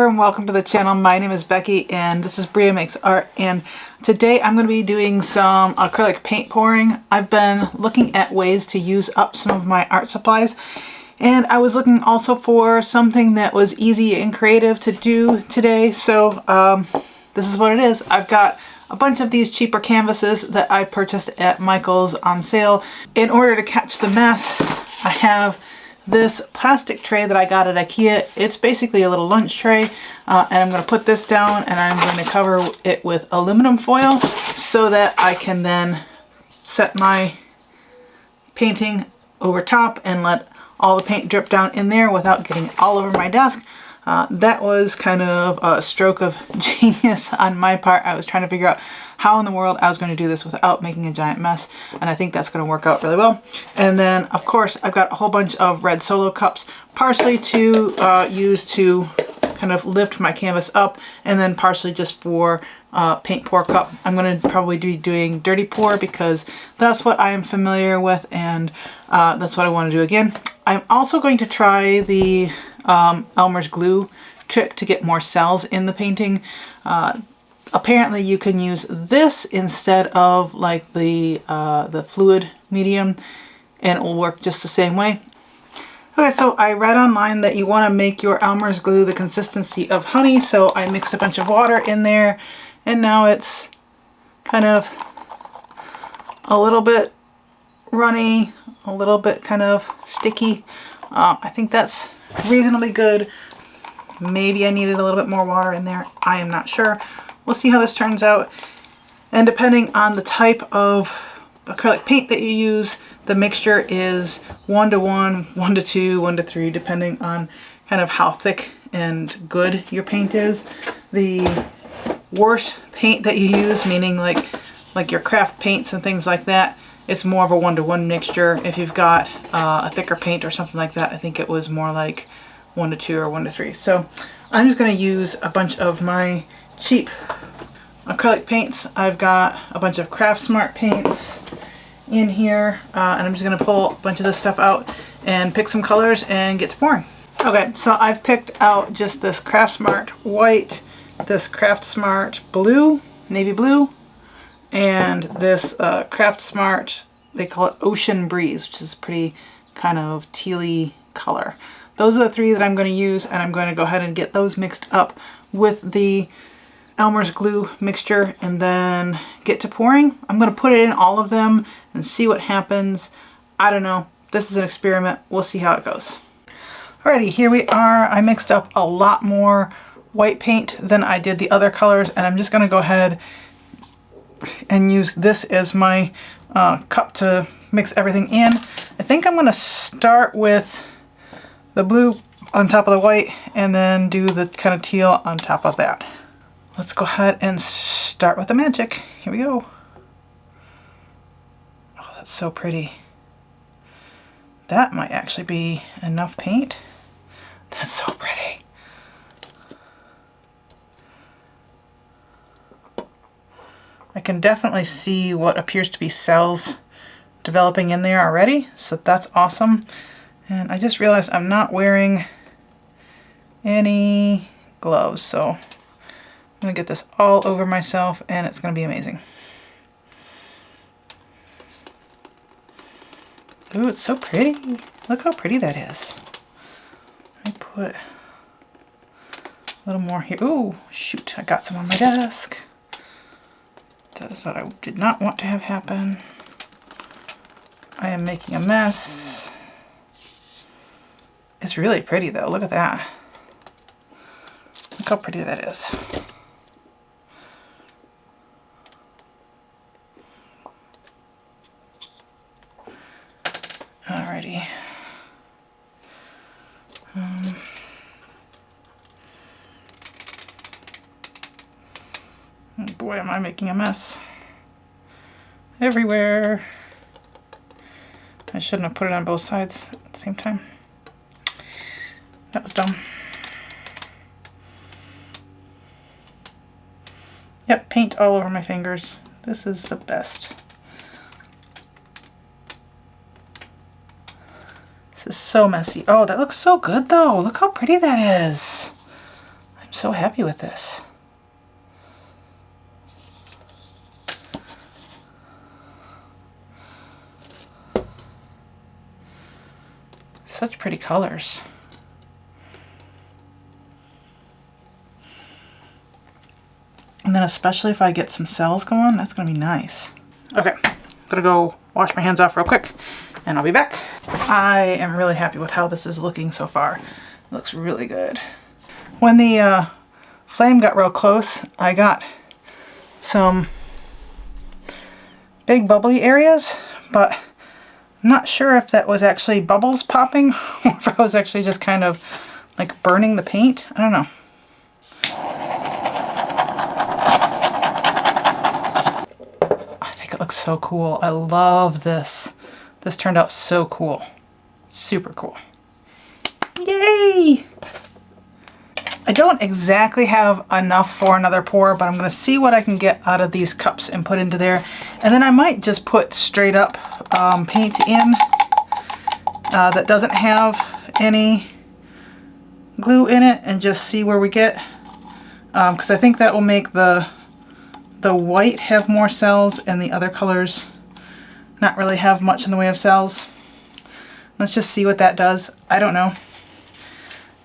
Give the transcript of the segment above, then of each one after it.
there and welcome to the channel. My name is Becky and this is Bria Makes Art, and today I'm going to be doing some acrylic paint pouring. I've been looking at ways to use up some of my art supplies, and I was looking also for something that was easy and creative to do today. So this is what it is. I've got a bunch of these cheaper canvases that I purchased at Michael's on sale. In order to catch the mess, I have this plastic tray that I got at IKEA. It's basically a little lunch tray, and I'm going to put this down and I'm going to cover it with aluminum foil so that I can then set my painting over top and let all the paint drip down in there without getting all over my desk. That was kind of a stroke of genius on my part. I was trying to figure out how in the world I was going to do this without making a giant mess, and I think that's going to work out really well. And then of course I've got a whole bunch of red Solo cups, partially to use to kind of lift my canvas up, and then partially just for paint pour cup. I'm going to probably be doing dirty pour because that's what I am familiar with, and that's what I want to do again. I'm also going to try the Elmer's glue trick to get more cells in the painting. Apparently you can use this instead of like the fluid medium, and it will work just the same way. Okay, so I read online that you want to make your Elmer's glue the consistency of honey, so I mixed a bunch of water in there, and now it's kind of a little bit runny, a little bit kind of sticky. I think that's reasonably good. Maybe I needed a little bit more water in there. I am not sure. We'll see how this turns out. And depending on the type of acrylic paint that you use, the mixture is 1 to 1, 1 to 2, 1 to 3, depending on kind of how thick and good your paint is. The worse paint that you use, meaning like your craft paints and things like that, it's more of a 1 to 1 mixture. If you've got a thicker paint or something like that, I think it was more like 1 to 2 or 1 to 3. So I'm just going to use a bunch of my cheap acrylic paints. I've got a bunch of Craft Smart paints in here, and I'm just going to pull a bunch of this stuff out and pick some colors and get to pouring. Okay, so I've picked out just this Craft Smart white, this Craft Smart blue, navy blue, and this Craft Smart, they call it Ocean Breeze, which is pretty kind of tealy color. Those are the three that I'm going to use, and I'm going to go ahead and get those mixed up with the Elmer's glue mixture and then get to pouring. I'm going to put it in all of them and see what happens. I don't know. This is an experiment. We'll see how it goes. Alrighty, here we are. I mixed up a lot more white paint than I did the other colors, and I'm just going to go ahead and use this as my cup to mix everything in. I think I'm going to start with the blue on top of the white and then do the kind of teal on top of that. Let's go ahead and start with the magic. Here we go. Oh, that's so pretty. That might actually be enough paint. That's so pretty. I can definitely see what appears to be cells developing in there already, so that's awesome. And I just realized I'm not wearing any gloves, so I'm going to get this all over myself and it's going to be amazing. Ooh, it's so pretty. Look how pretty that is. Let me put a little more here. Ooh, shoot, I got some on my desk. That is what I did not want to have happen. I am making a mess. It's really pretty though. Look at that. Look how pretty that is. Alrighty. Boy, am I making a mess everywhere. I shouldn't have put it on both sides at the same time. That was dumb. Yep, paint all over my fingers. This is the best. This is so messy. Oh, that looks so good though. Look how pretty that is. I'm so happy with this. Such pretty colors. And then especially if I get some cells going, that's gonna be nice. Okay, I'm gonna go wash my hands off real quick and I'll be back. I am really happy with how this is looking so far. It looks really good. When the flame got real close, I got some big bubbly areas, but I'm not sure if that was actually bubbles popping or if I was actually just kind of like burning the paint. I don't know. I think it looks so cool. I love this. This turned out so cool. Super cool. Yay! I don't exactly have enough for another pour, but I'm going to see what I can get out of these cups and put into there. And then I might just put straight up paint in that doesn't have any glue in it and just see where we get. Because I think that will make the white have more cells and the other colors not really have much in the way of cells. Let's just see what that does. I don't know.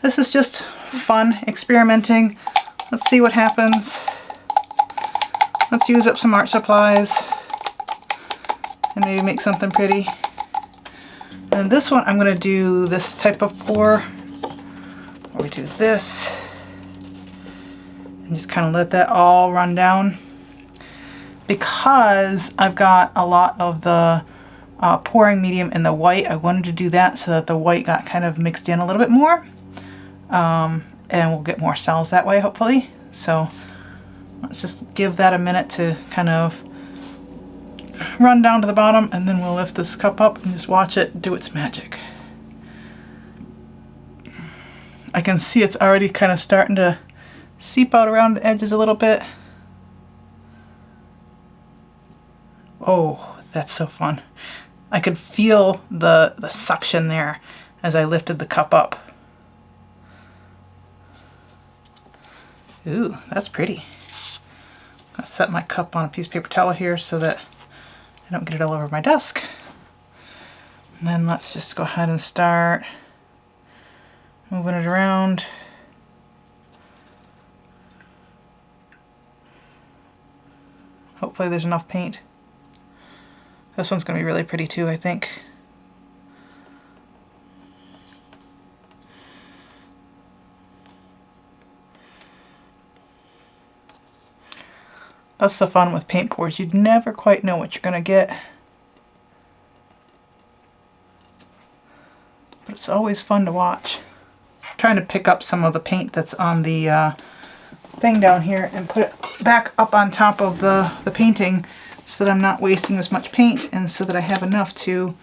This is just fun experimenting. Let's see what happens. Let's use up some art supplies and maybe make something pretty. And this one I'm going to do this type of pour where we do this and just kind of let that all run down. Because I've got a lot of the pouring medium in the white, I wanted to do that so that the white got kind of mixed in a little bit more. And we'll get more cells that way, hopefully. So let's just give that a minute to kind of run down to the bottom, and then we'll lift this cup up and just watch it do its magic. I can see it's already kind of starting to seep out around the edges a little bit. Oh, that's so fun. I could feel the suction there as I lifted the cup up. Ooh, that's pretty. I'll set my cup on a piece of paper towel here so that I don't get it all over my desk. And then let's just go ahead and start moving it around. Hopefully there's enough paint. This one's going to be really pretty too, I think. That's the fun with paint pours. You'd never quite know what you're going to get. But it's always fun to watch. I'm trying to pick up some of the paint that's on the thing down here and put it back up on top of the painting so that I'm not wasting as much paint and so that I have enough to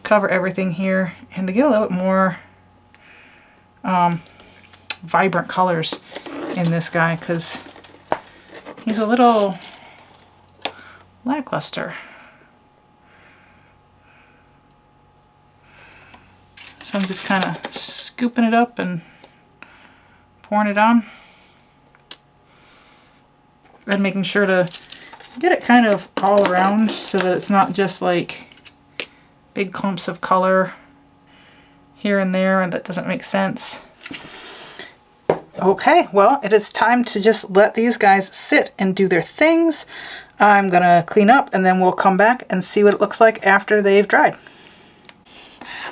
cover everything here and to get a little bit more vibrant colors in this guy, because he's a little lackluster. So I'm just kind of scooping it up and pouring it on. And making sure to get it kind of all around so that it's not just like big clumps of color here and there, and that doesn't make sense. Okay, well, it is time to just let these guys sit and do their things. I'm gonna clean up and then we'll come back and see what it looks like after they've dried.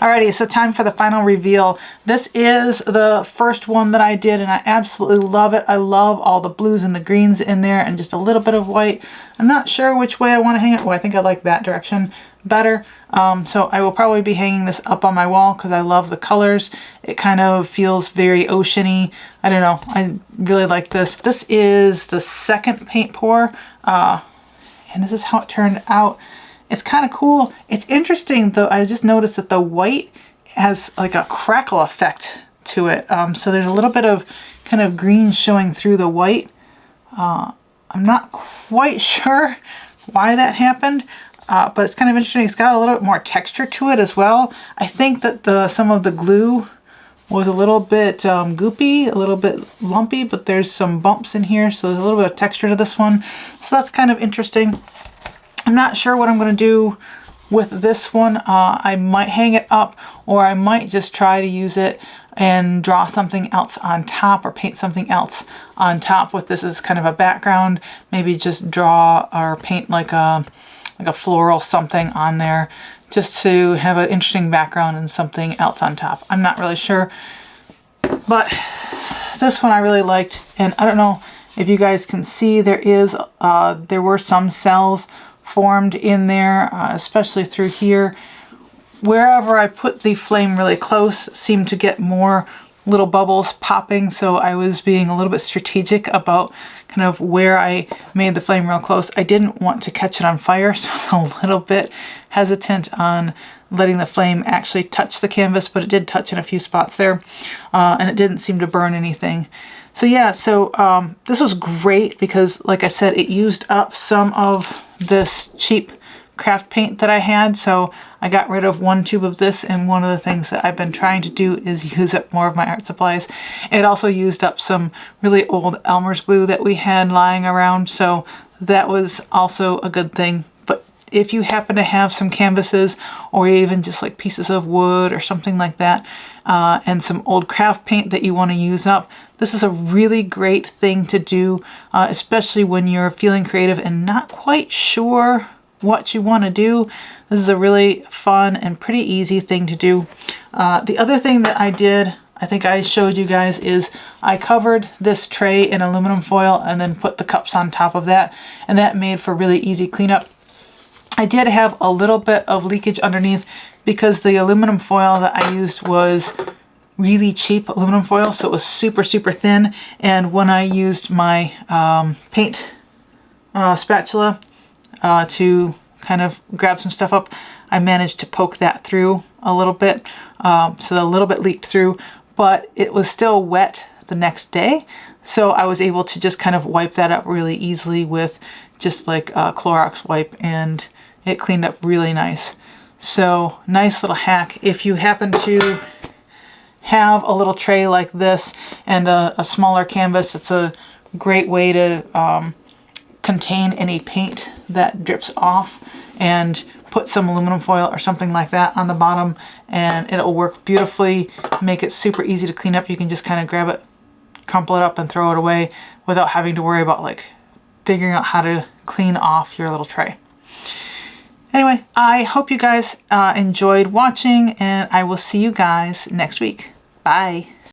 Alrighty, so time for the final reveal. This is the first one that I did and I absolutely love it. I love all the blues and the greens in there and just a little bit of white. I'm not sure which way I want to hang it. Oh, I think I like that direction better. So I will probably be hanging this up on my wall because I love the colors. It kind of feels very oceany. I don't know. I really like this. This is the second paint pour. And this is how it turned out. It's kind of cool. It's interesting though. I just noticed that the white has like a crackle effect to it. So there's a little bit of kind of green showing through the white. I'm not quite sure why that happened, but it's kind of interesting. It's got a little bit more texture to it as well. I think that some of the glue was a little bit goopy, a little bit lumpy, but there's some bumps in here, so there's a little bit of texture to this one. So that's kind of interesting. I'm not sure what I'm going to do with this one. I might hang it up, or I might just try to use it and draw something else on top, or paint something else on top with this as kind of a background. Maybe just draw or paint like a floral something on there, just to have an interesting background and something else on top. I'm not really sure, but this one I really liked, and I don't know if you guys can see, there were some cells formed in there, especially through here. Wherever I put the flame really close seemed to get more little bubbles popping, so I was being a little bit strategic about kind of where I made the flame real close. I didn't want to catch it on fire, so I was a little bit hesitant on letting the flame actually touch the canvas, but it did touch in a few spots there, and it didn't seem to burn anything. So yeah, this was great because, like I said, it used up some of this cheap craft paint that I had, so I got rid of one tube of this, and one of the things that I've been trying to do is use up more of my art supplies. It also used up some really old Elmer's glue that we had lying around, so that was also a good thing. But if you happen to have some canvases, or even just like pieces of wood or something like that, and some old craft paint that you want to use up, this is a really great thing to do, especially when you're feeling creative and not quite sure what you want to do. This is a really fun and pretty easy thing to do. The other thing that I did, I think I showed you guys, is I covered this tray in aluminum foil and then put the cups on top of that, and that made for really easy cleanup. I did have a little bit of leakage underneath because the aluminum foil that I used was really cheap aluminum foil, so it was super thin, and when I used my paint spatula to kind of grab some stuff up, I managed to poke that through a little bit, so a little bit leaked through, but it was still wet the next day, so I was able to just kind of wipe that up really easily with just like a Clorox wipe, and it cleaned up really nice. So nice little hack. If you happen to have a little tray like this and a smaller canvas, it's a great way to contain any paint that drips off, and put some aluminum foil or something like that on the bottom, and it'll work beautifully, make it super easy to clean up. You can just kind of grab it, crumple it up, and throw it away without having to worry about like figuring out how to clean off your little tray. Anyway, I hope you guys enjoyed watching, and I will see you guys next week. Bye.